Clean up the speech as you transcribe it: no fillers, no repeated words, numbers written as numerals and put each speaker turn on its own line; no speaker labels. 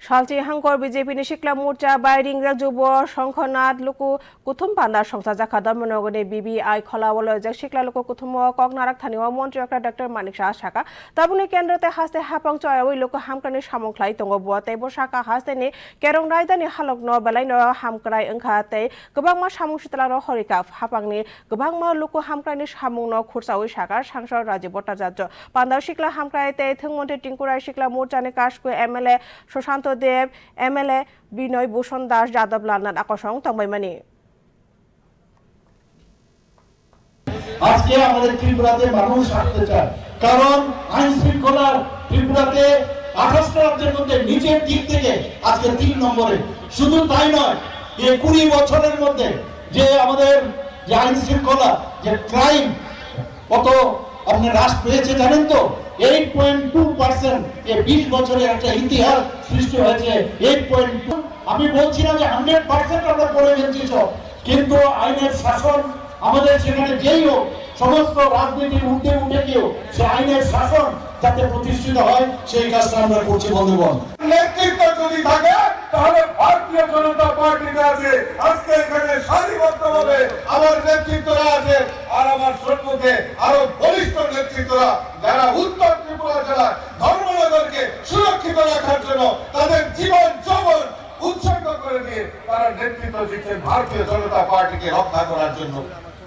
সালচি হাঙ্কর BJP नि सिक्ला मोर्चा wiring जुब शंखनाथ लुकु कुथुम पान्दा संसा जाखा धर्मनगरनि बीबीआई खलावल जक सिक्ला लुकु कुथुम कगनाराक थानिवा मन्त्री डॉक्टर मानिक शाह साका ताबुनि केन्द्रते हास्ते हापंग चयावै लुकु हामक्रानि सामंख्लाय दंगो बुआते बसाका हास्तेनि केरं रायदानि हालक न बेलायनो हामक्राय ओंखाते गोबांमा सामुं सितलार हरिका हापांनि गोबांमा लुकु हामक्रानि सामुं न खुरसावै साका सांसद राजीव भट्टाचार्य पान्दा सिक्ला हामक्रायते थंमन्त्री टिंकुराय सिक्ला मोर्चानि काशकु एमएलए सुशांत देव एमएलए বিনয় ভূষণ দাস যাদব লালনাথ আকর্ষণ তংবাইমানি
আজকে আমাদের ত্রিপুরাতে মানুষ আসতে চায় কারণ আইন শৃঙ্খলার ত্রিপুরাতে 28 রাজ্যের মধ্যে নিচের দিক থেকে আজকে 3 নম্বরে শুধু তাই নয় এই 20 বছরের মধ্যে যে আমাদের যে আইন শৃঙ্খলা যে ক্রাইম কত আপনি হ্রাস পেয়েছে জানেন তো 8.2% এই 20 বছরের একটা ইতিহাস সৃষ্টি হয়েছে 8.2 আমি বলছি না যে 100% আমরা করে ফেলছি সব কিন্তু আইনের শাসন আমাদের সেখানে যেই হোক সমস্ত রাজনীতির উঠে কেউ সে আইনের শাসন যাতে প্রতিষ্ঠিত হয় সেই কাজটা আমরা করছি বন্ধুগণ
নেতৃত্ব যদি থাকে তাহলে ভারতীয় জনতা পার্টিতে আছে আজকে এখানে সারিবদ্ধভাবে আমার নেতৃত্বরা আছে আর আমার সম্মুখে আরো বলিষ্ঠ নেতৃত্বরা যারা উত্তর ত্রিপুরা জেলার ধর্মনগরকে সুরক্ষিত রাখার জন্য তাদের জীবন যৌবন উৎসর্গ করে দিয়ে তারা নেতৃত্ব দিচ্ছেন ভারতীয় জনতা পার্টিকে রক্ষা করার জন্য